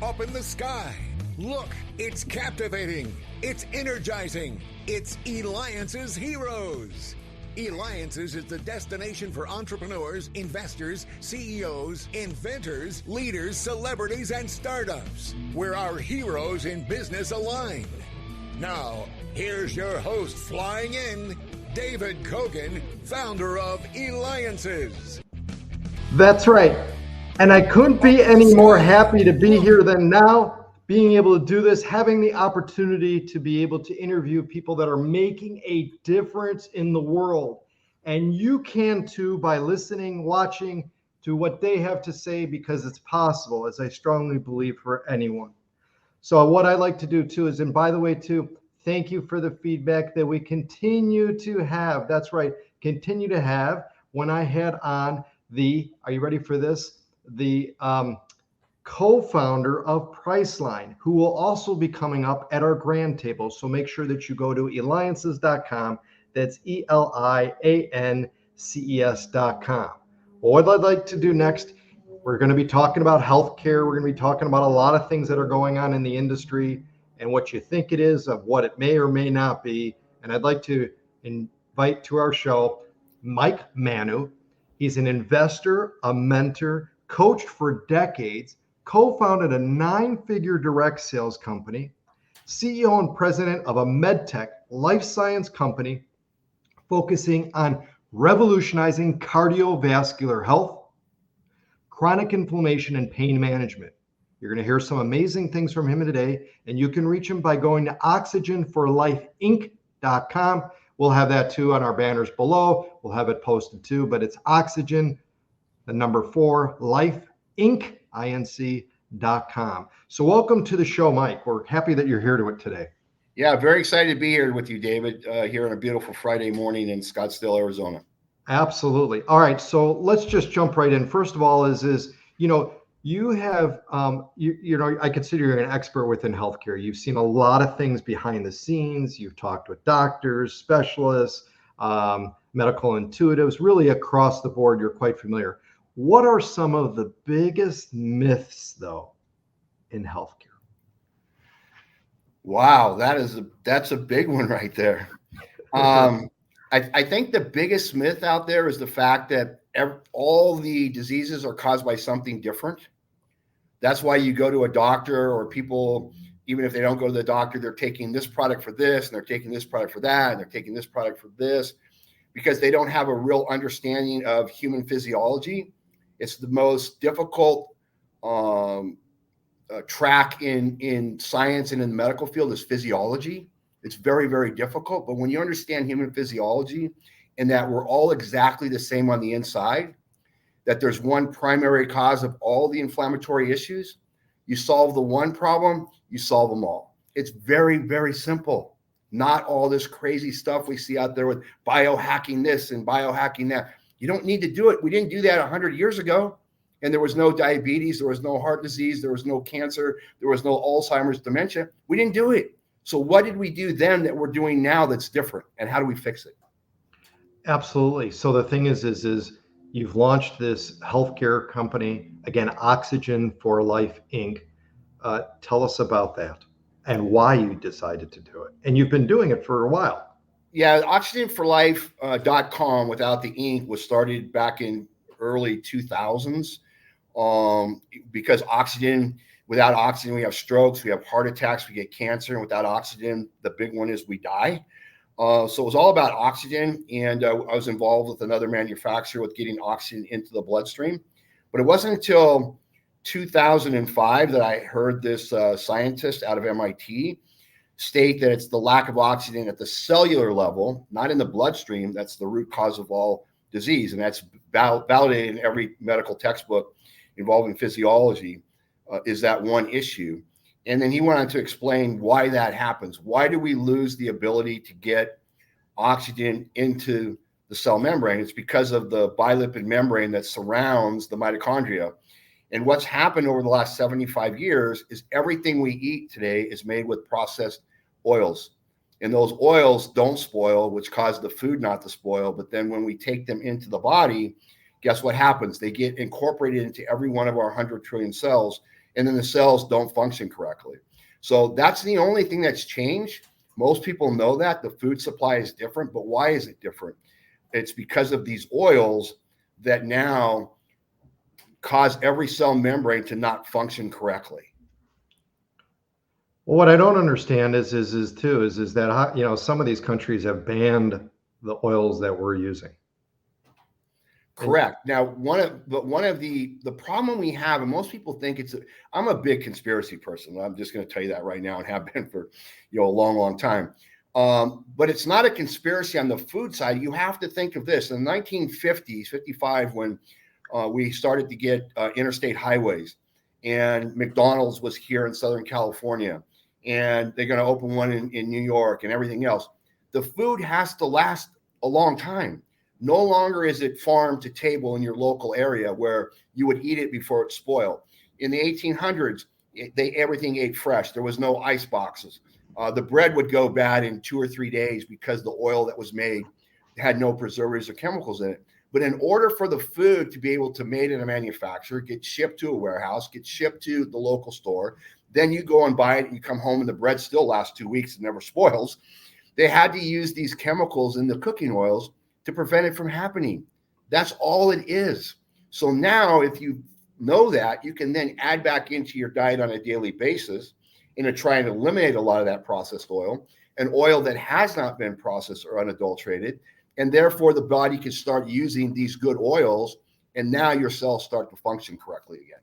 up in the sky. Look, it's captivating. It's energizing. It's Eliances Heroes. Eliances is the destination for entrepreneurs, investors, CEOs, inventors, leaders, celebrities, and startups, where our heroes in business align. Now, here's your host flying in, David Kogan, founder of Eliances. That's right. And I couldn't be any more happy to be here than now, being able to do this, having the opportunity to be able to interview people that are making a difference in the world. And you can too by listening, watching to what they have to say, because it's possible, as I strongly believe, for anyone. So what I like to do too is, and by the way too, thank you for the feedback that we continue to have. That's right, continue to have. When I had on are you ready for this? The co-founder of Priceline, who will also be coming up at our grand table. So make sure that you go to Eliances.com. That's Eliances.com. Well, what I'd like to do next, we're going to be talking about healthcare. We're going to be talking about a lot of things that are going on in the industry and what you think it is, of what it may or may not be. And I'd like to invite to our show Mike Maunu. He's an investor, a mentor, coached for decades, co-founded a 9-figure direct sales company, CEO and president of a medtech life science company focusing on revolutionizing cardiovascular health, chronic inflammation, and pain management. You're going to hear some amazing things from him today, and you can reach him by going to oxygen4life.com. We'll have that too on our banners below. We'll have it posted too, but it's oxygen, the number 4, life, Inc., Inc.com. So welcome to the show, Mike. We're happy that you're here to it today. Yeah, very excited to be here with you, David, here on a beautiful Friday morning in Scottsdale, Arizona. Absolutely. All right, so let's just jump right in. First of all, you have, I consider you're an expert within healthcare. You've seen a lot of things behind the scenes. You've talked with doctors, specialists, medical intuitives, really across the board. You're quite familiar. What are some of the biggest myths, though, in healthcare? Wow, that's a big one right there. I think the biggest myth out there is the fact that all the diseases are caused by something different. That's why you go to a doctor, or people, even if they don't go to the doctor, they're taking this product for this, and they're taking this product for that, and they're taking this product for this, because they don't have a real understanding of human physiology. It's the most difficult track in science and in the medical field is physiology. It's very, very difficult. But when you understand human physiology and that we're all exactly the same on the inside, that there's one primary cause of all the inflammatory issues, you solve the one problem, you solve them all. It's very, very simple. Not all this crazy stuff we see out there with biohacking this and biohacking that. You don't need to do it. We didn't do that 100 years ago. And there was no diabetes, there was no heart disease, there was no cancer, there was no Alzheimer's, dementia. We didn't do it. So what did we do then that we're doing now that's different? And how do we fix it? Absolutely. So the thing is you've launched this healthcare company, again, Oxygen4life, Inc. Tell us about that and why you decided to do it. And you've been doing it for a while. Yeah, oxygen4life.com without the Inc. was started back in early 2000s. Because without oxygen, we have strokes, we have heart attacks, we get cancer, and without oxygen, the big one is we die. So it was all about oxygen, and I was involved with another manufacturer with getting oxygen into the bloodstream. But it wasn't until 2005 that I heard this scientist out of MIT state that it's the lack of oxygen at the cellular level, not in the bloodstream, that's the root cause of all disease. And that's validated in every medical textbook involving physiology, is that one issue. And then he went on to explain why that happens. Why do we lose the ability to get oxygen into the cell membrane? It's because of the bilipid membrane that surrounds the mitochondria. And what's happened over the last 75 years is everything we eat today is made with processed oils. And those oils don't spoil, which cause the food not to spoil. But then when we take them into the body, guess what happens? They get incorporated into every one of our 100 trillion cells. and then the cells don't function correctly. So that's the only thing that's changed. Most people know that the food supply is different, but why is it different? It's because of these oils that now cause every cell membrane to not function correctly. Well, what I don't understand is that, you know, some of these countries have banned the oils that we're using. Correct. Now, one of the problem we have, and most people think I'm a big conspiracy person. I'm just going to tell you that right now, and have been for, you know, a long, long time. But it's not a conspiracy on the food side. You have to think of this in the 1950s, 55, when we started to get interstate highways, and McDonald's was here in Southern California, and they're going to open one in New York and everything else. The food has to last a long time. No longer is it farm to table in your local area where you would eat it before it spoiled. In the 1800s, everything ate fresh. There was no ice boxes. The bread would go bad in 2 or 3 days because the oil that was made had no preservatives or chemicals in it. But in order for the food to be able to made in a manufacturer, get shipped to a warehouse, get shipped to the local store, then you go and buy it, and you come home and the bread still lasts 2 weeks and never spoils. They had to use these chemicals in the cooking oils to prevent it from happening. That's all it is. So now if you know that, you can then add back into your diet on a daily basis and to try and eliminate a lot of that processed oil, an oil that has not been processed or unadulterated. And therefore the body can start using these good oils, and now your cells start to function correctly again.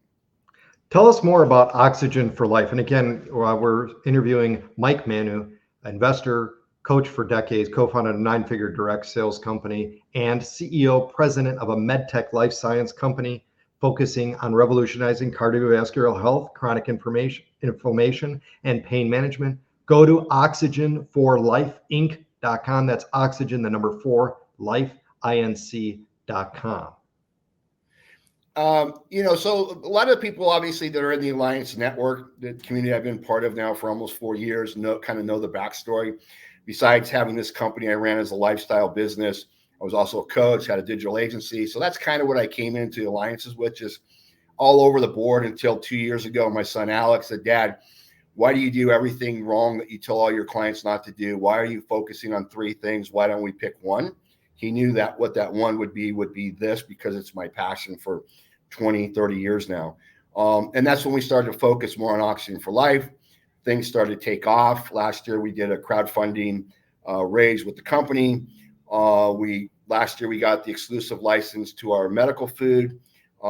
Tell us more about Oxygen for Life. And again, we're interviewing Mike Maunu, investor, coach for decades, co-founded a 9-figure direct sales company, and CEO, president of a medtech life science company focusing on revolutionizing cardiovascular health, chronic inflammation, and pain management. Go to oxygen4lifeinc.com. That's oxygen, the number 4, life, inc.com. You know, so a lot of people obviously that are in the Alliance network, the community I've been part of now for almost 4 years, know the backstory. Besides having this company I ran as a lifestyle business, I was also a coach, had a digital agency. So that's kind of what I came into Alliances with, just all over the board until 2 years ago. My son, Alex, said, "Dad, why do you do everything wrong that you tell all your clients not to do? Why are you focusing on 3 things? Why don't we pick one?" He knew that what that one would be this, because it's my passion for 20, 30 years now. And that's when we started to focus more on Oxygen for Life. Things started to take off. Last year, we did a crowdfunding raise with the company. Last year, we got the exclusive license to our medical food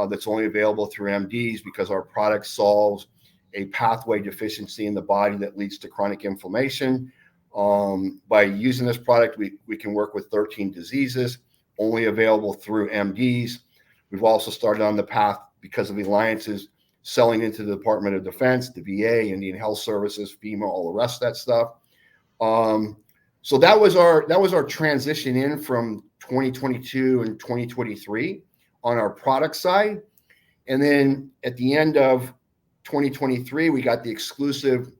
that's only available through MDs, because our product solves a pathway deficiency in the body that leads to chronic inflammation. By using this product, we can work with 13 diseases, only available through MDs. We've also started on the path, because of the alliances, selling into the Department of Defense, the VA, Indian Health Services, FEMA, all the rest of that stuff. So that was our transition in from 2022 and 2023 on our product side. And then at the end of 2023, we got the exclusive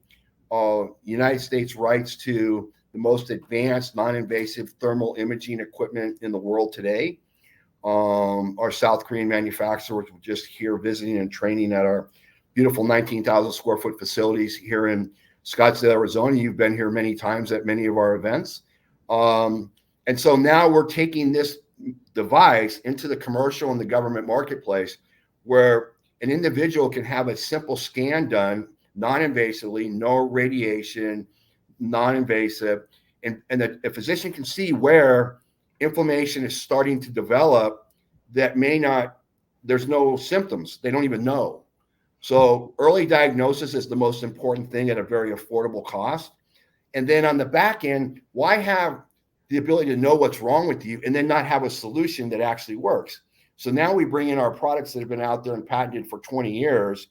United States rights to the most advanced non-invasive thermal imaging equipment in the world today. Our South Korean manufacturer was just here visiting and training at our beautiful 19,000 square foot facilities here in Scottsdale, Arizona. You've been here many times at many of our events. And so now we're taking this device into the commercial and the government marketplace, where an individual can have a simple scan done non-invasively, no radiation, non-invasive, and a physician can see where inflammation is starting to develop that there's no symptoms. They don't even know. So early diagnosis is the most important thing at a very affordable cost. And then on the back end, why have the ability to know what's wrong with you and then not have a solution that actually works? So now we bring in our products that have been out there and patented for 20 years,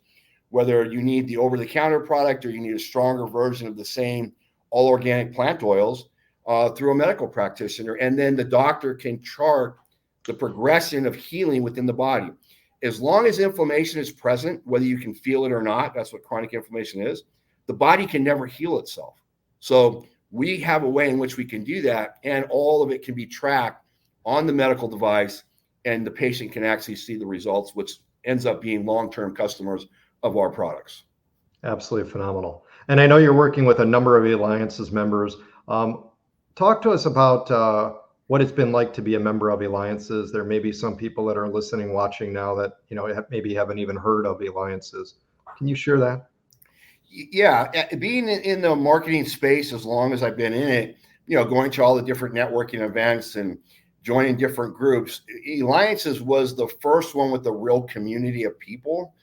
whether you need the over-the-counter product or you need a stronger version of the same all organic plant oils, through a medical practitioner. And then the doctor can chart the progression of healing within the body. As long as inflammation is present, whether you can feel it or not, that's what chronic inflammation is, the body can never heal itself. So we have a way in which we can do that, and all of it can be tracked on the medical device, and the patient can actually see the results, which ends up being long-term customers of our products. Absolutely phenomenal. And I know you're working with a number of Eliances members. Talk to us about what it's been like to be a member of Eliances. There may be some people that are listening, watching now that maybe haven't even heard of Eliances. Can you share that? Yeah, being in the marketing space as long as I've been in it, going to all the different networking events and joining different groups, Eliances was the first one with a real community of people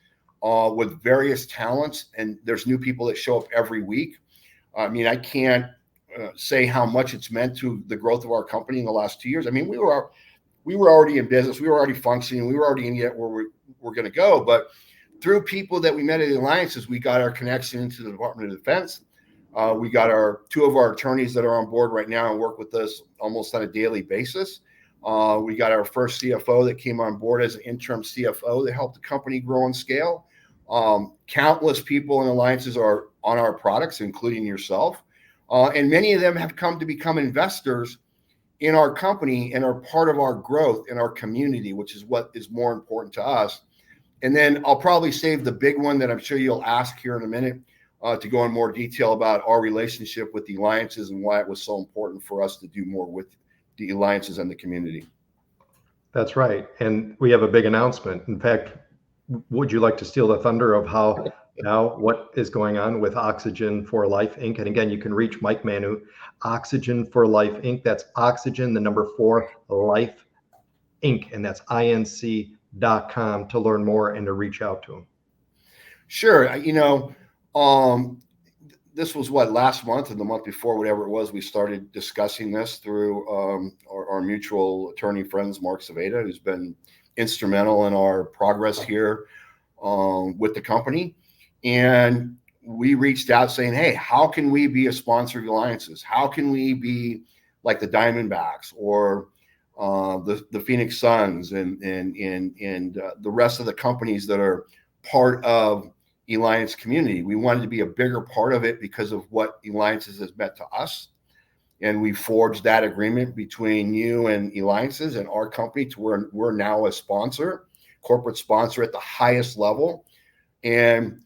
with various talents, and there's new people that show up every week. I mean, I can't say how much it's meant to the growth of our company in the last 2 years. I mean, we were already in business, we were already functioning, we were already in yet where we're going to go, but through people that we met at the Eliances, we got our connection into the Department of Defense. We got two of our attorneys that are on board right now and work with us almost on a daily basis. We got our first CFO that came on board as an interim CFO that helped the company grow and scale. Countless people in Eliances are on our products, including yourself. And many of them have come to become investors in our company and are part of our growth in our community, which is what is more important to us. And then I'll probably save the big one that I'm sure you'll ask here in a minute to go in more detail about our relationship with the Eliances and why it was so important for us to do more with the Eliances and the community. That's right. And we have a big announcement. In fact, would you like to steal the thunder of what is going on with Oxygen4life Inc.? And again, you can reach Mike Maunu, Oxygen4life Inc. That's Oxygen, the number 4, Life Inc. And that's Eliances.com to learn more and to reach out to him. Sure. This was last month and the month before, whatever it was, we started discussing this through our mutual attorney friends, Mark Saveda, who's been instrumental in our progress here with the company. And we reached out saying, hey, how can we be a sponsor of Eliances? How can we be like the Diamondbacks or the Phoenix Suns and the rest of the companies that are part of Eliance community? We wanted to be a bigger part of it because of what Eliances has meant to us. And we forged that agreement between you and Eliances and our company to where we're now a sponsor, corporate sponsor at the highest level. And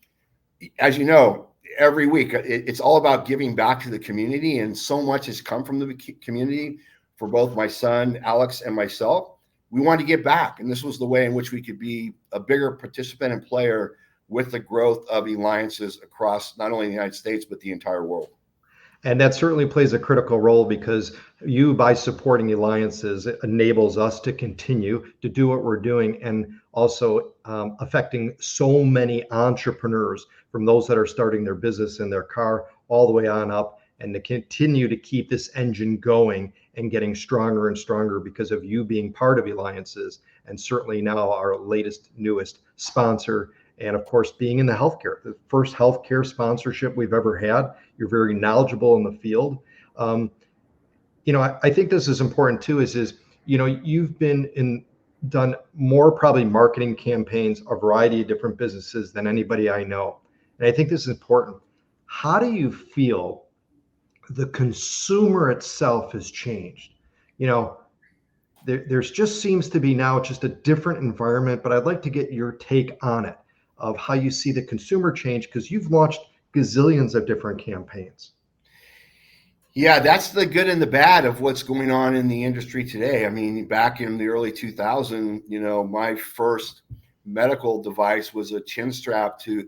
as you know, every week it's all about giving back to the community. And so much has come from the community for both my son, Alex, and myself. We wanted to give back. And this was the way in which we could be a bigger participant and player with the growth of Eliances across not only the United States, but the entire world. And that certainly plays a critical role because you, by supporting Eliances, it enables us to continue to do what we're doing and also affecting so many entrepreneurs, from those that are starting their business in their car all the way on up, and to continue to keep this engine going and getting stronger and stronger because of you being part of Eliances, and certainly now our latest, newest sponsor. And of course, being in the healthcare, the first healthcare sponsorship we've ever had. You're very knowledgeable in the field. I think this is important too, is you've done more probably marketing campaigns, a variety of different businesses than anybody I know. And I think this is important. How do you feel the consumer itself has changed? There's just seems to be now just a different environment, but I'd like to get your take on it, of how you see the consumer change, because you've launched gazillions of different campaigns. Yeah, that's the good and the bad of what's going on in the industry today. I mean, back in the early 2000s, my first medical device was a chin strap to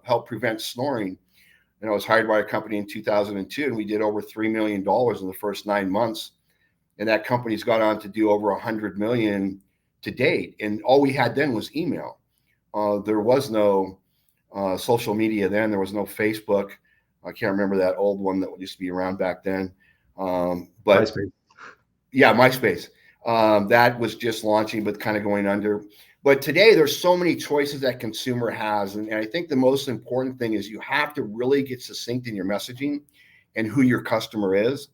help prevent snoring. And I was hired by a company in 2002, and we did over $3 million in the first 9 months. And that company's gone on to do over $100 million to date. And all we had then was email. There was no social media then. There was no Facebook. I can't remember that old one that used to be around back then. But MySpace. Yeah, MySpace. That was just launching, but kind of going under. But today there's so many choices that consumer has. And I think the most important thing is you have to really get succinct in your messaging and who your customer is.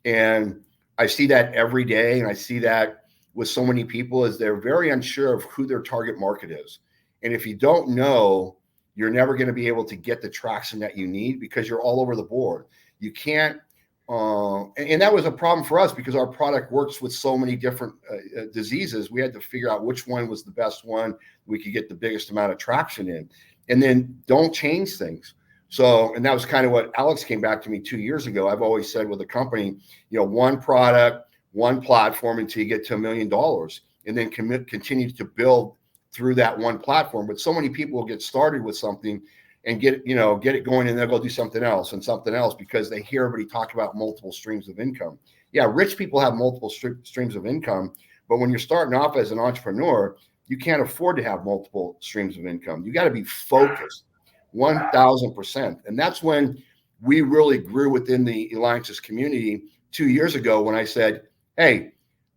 And I see that every day. And I see that with so many people, is they're very unsure of who their target market is. And if you don't know, you're never going to be able to get the traction that you need, because you're all over the board. You can't, and that was a problem for us because our product works with so many different diseases. We had to figure out which one was the best one we could get the biggest amount of traction in. and then don't change things. So, and that was kind of what Alex came back to me 2 years ago. I've always said with a company, one product, one platform until you get to $1 million, and then continue to build through that one platform. But so many people will get started with something and get it going, and they'll go do something else because they hear everybody talk about multiple streams of income. Yeah, rich people have multiple streams of income, but when you're starting off as an entrepreneur, you can't afford to have multiple streams of income. You got to be focused 1,000%. And that's when we really grew within the Eliances community 2 years ago when I said, hey,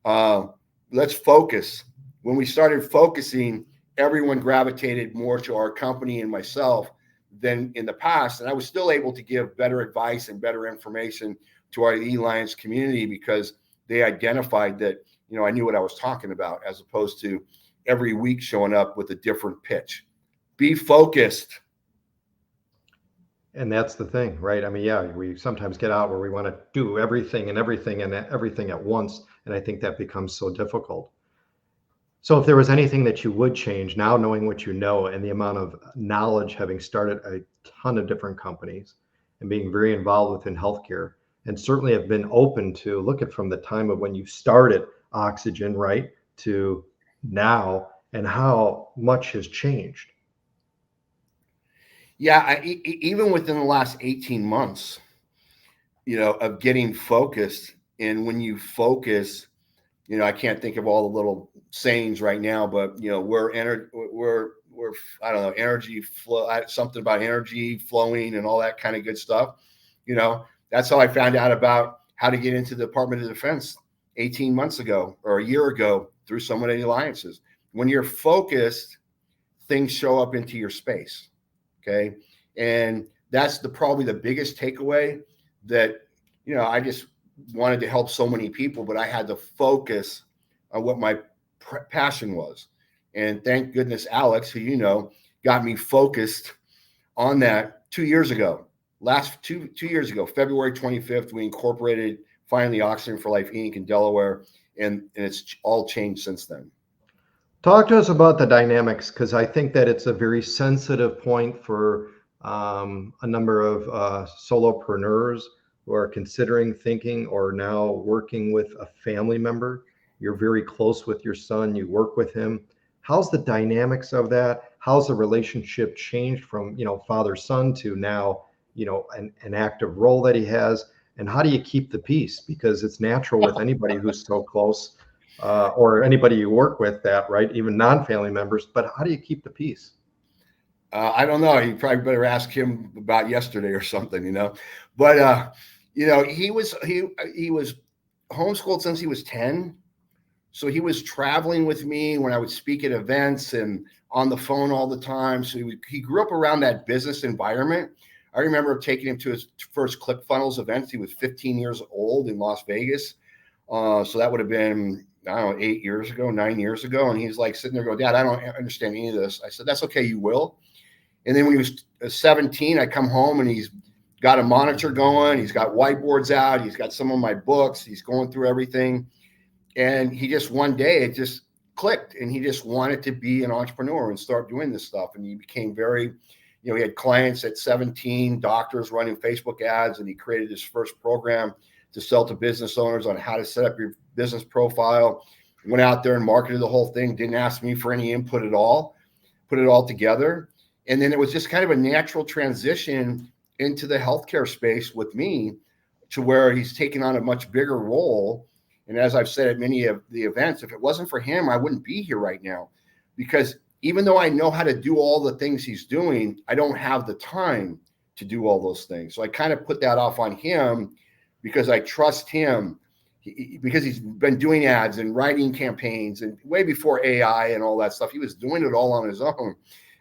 let's focus. When we started focusing, everyone gravitated more to our company and myself than in the past. And I was still able to give better advice and better information to our Eliances community because they identified that, I knew what I was talking about, as opposed to every week showing up with a different pitch. Be focused. And that's the thing, right? I mean, yeah, we sometimes get out where we want to do everything at once. And I think that becomes so difficult. So if there was anything that you would change now, knowing what you know and the amount of knowledge, having started a ton of different companies and being very involved within healthcare, and certainly have been open to look at from the time of when you started Oxygen, right, to now, and how much has changed. Yeah, even within the last 18 months, of getting focused. And when you focus, I can't think of all the little sayings right now, but we're I don't know, energy flow, something about energy flowing and all that kind of good stuff. That's how I found out about how to get into the Department of Defense 18 months ago or a year ago through someone at Eliances. When you're focused, things show up into your space. Okay. And that's probably the biggest takeaway that, I just wanted to help so many people, but I had to focus on what my passion was. And thank goodness, Alex, who, got me focused on that 2 years ago. Last two years ago, February 25th, we incorporated finally oxygen4life Inc. in Delaware, and it's all changed since then. Talk to us about the dynamics, because I think that it's a very sensitive point for a number of solopreneurs who are considering thinking or now working with a family member. You're very close with your son, you work with him. How's the dynamics of that? How's the relationship changed from, father-son to now, an active role that he has? And how do you keep the peace? Because it's natural with anybody who's so close, or anybody you work with that, right? Even non-family members, but how do you keep the peace? I don't know. You probably better ask him about yesterday or something, but, he was homeschooled since he was 10. So he was traveling with me when I would speak at events and on the phone all the time. So he grew up around that business environment. I remember taking him to his first ClickFunnels events. He was 15 years old in Las Vegas. So that would have been, I don't know, 9 years ago. And he's like sitting there going, Dad, I don't understand any of this. I said, that's okay. You will. And then when he was 17, I come home and he's got a monitor going. He's got whiteboards out. He's got some of my books. He's going through everything. And he just, one day it just clicked and he just wanted to be an entrepreneur and start doing this stuff. And he became very, he had clients at 17, doctors running Facebook ads, and he created his first program to sell to business owners on how to set up your business profile. Went out there and marketed the whole thing, didn't ask me for any input at all, put it all together. And then it was just kind of a natural transition into the healthcare space with me, to where he's taken on a much bigger role. And as I've said at many of the events, if it wasn't for him, I wouldn't be here right now, because even though I know how to do all the things he's doing, I don't have the time to do all those things. So I kind of put that off on him because I trust him, because he's been doing ads and writing campaigns, and way before AI and all that stuff, he was doing it all on his own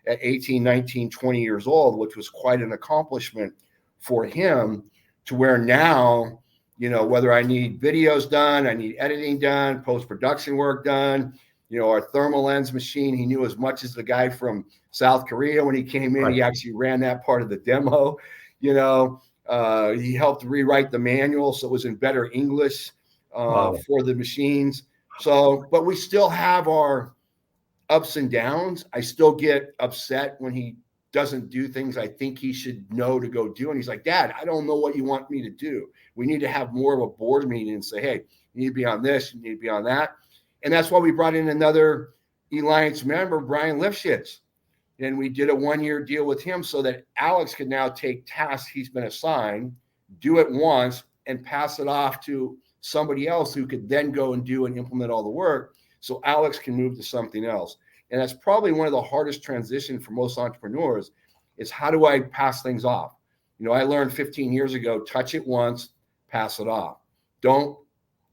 at 18, 19, 20 years old, which was quite an accomplishment for him, to where now, whether I need videos done, I need editing done, post-production work done, our thermal lens machine, he knew as much as the guy from South Korea when he came in. Right. He actually ran that part of the demo. He helped rewrite the manual so it was in better English for the machines. So, but we still have our ups and downs. I still get upset when he doesn't do things I think he should know to go do. And he's like, Dad, I don't know what you want me to do. We need to have more of a board meeting and say, hey, you need to be on this, you need to be on that. And that's why we brought in another Eliance member, Brian Lifshitz. And we did a 1-year deal with him so that Alex can now take tasks he's been assigned, do it once, and pass it off to somebody else who could then go and do and implement all the work. So Alex can move to something else. And that's probably one of the hardest transitions for most entrepreneurs is how do I pass things off? You know, I learned 15 years ago, touch it once, pass it off. Don't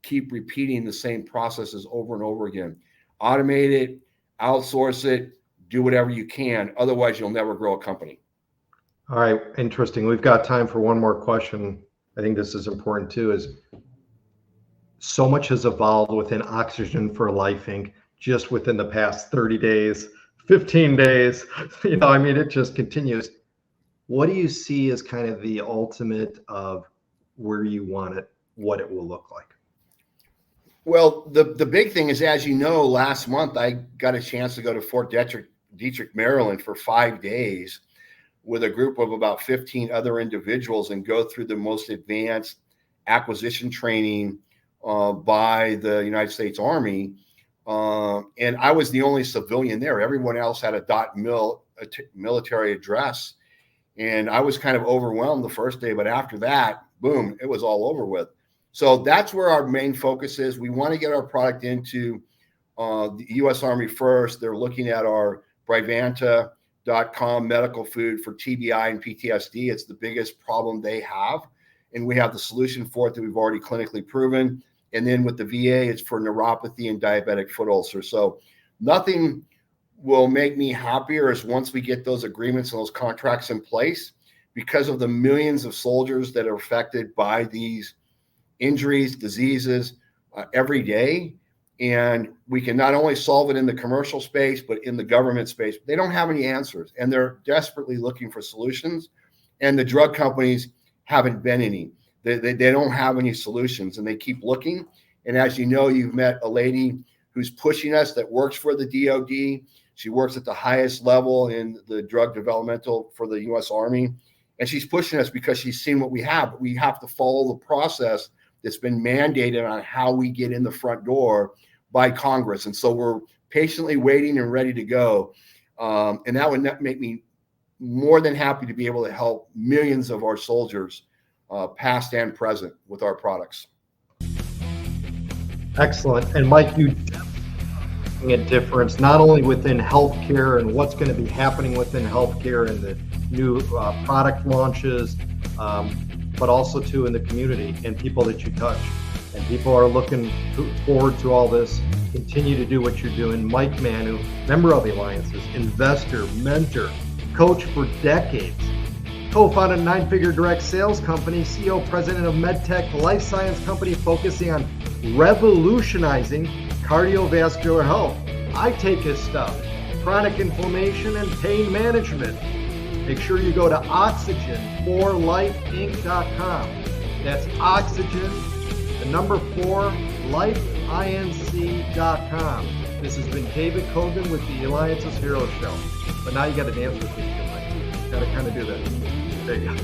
keep repeating the same processes over and over again. Automate it, outsource it, do whatever you can. Otherwise, you'll never grow a company. All right, interesting. We've got time for one more question. I think this is important too, is so much has evolved within Oxygen4life Inc. just within the past 30 days, 15 days. You know, I mean, it just continues. What do you see as kind of the ultimate of where you want it, what it will look like? Well, the big thing is, as you know, last month I got a chance to go to Fort Detrick, Maryland for 5 days with a group of about 15 other individuals and go through the most advanced acquisition training by the United States Army. And I was the only civilian there. Everyone else had a military address. And I was kind of overwhelmed the first day, but after that, boom, it was all over with. So that's where our main focus is. We want to get our product into the U.S. Army first. They're looking at our Brivanta.com medical food for TBI and PTSD. It's the biggest problem they have. And we have the solution for it that we've already clinically proven. And then with the VA, it's for neuropathy and diabetic foot ulcer. So nothing will make me happier as once we get those agreements and those contracts in place, because of the millions of soldiers that are affected by these injuries, diseases every day. And we can not only solve it in the commercial space, but in the government space. They don't have any answers, and they're desperately looking for solutions. And the drug companies haven't been any. They don't have any solutions, and they keep looking. And as you know, you've met a lady who's pushing us that works for the DOD. She works at the highest level in the drug developmental for the U.S. Army. And she's pushing us because she's seen what we have. But we have to follow the process that's been mandated on how we get in the front door by Congress. And so we're patiently waiting and ready to go. And that would make me more than happy to be able to help millions of our soldiers, past and present, with our products. Excellent. And Mike, you making a difference not only within healthcare and what's going to be happening within healthcare and the new product launches, but also too in the community and people that you touch. And people are looking forward to all this. Continue to do what you're doing. Mike Maunu, member of Eliances, investor, mentor, coach for decades, co-founded a 9-figure direct sales company, CEO, president of MedTech life science company focusing on revolutionizing cardiovascular health. I take his stuff, chronic inflammation and pain management. Make sure you go to oxygen4lifeinc.com. That's oxygen, the number 4, lifeinc.com. This has been David Kogan with the Eliances Hero Show. But now you got to dance with me, Mike. You got to kind of do that. There you go.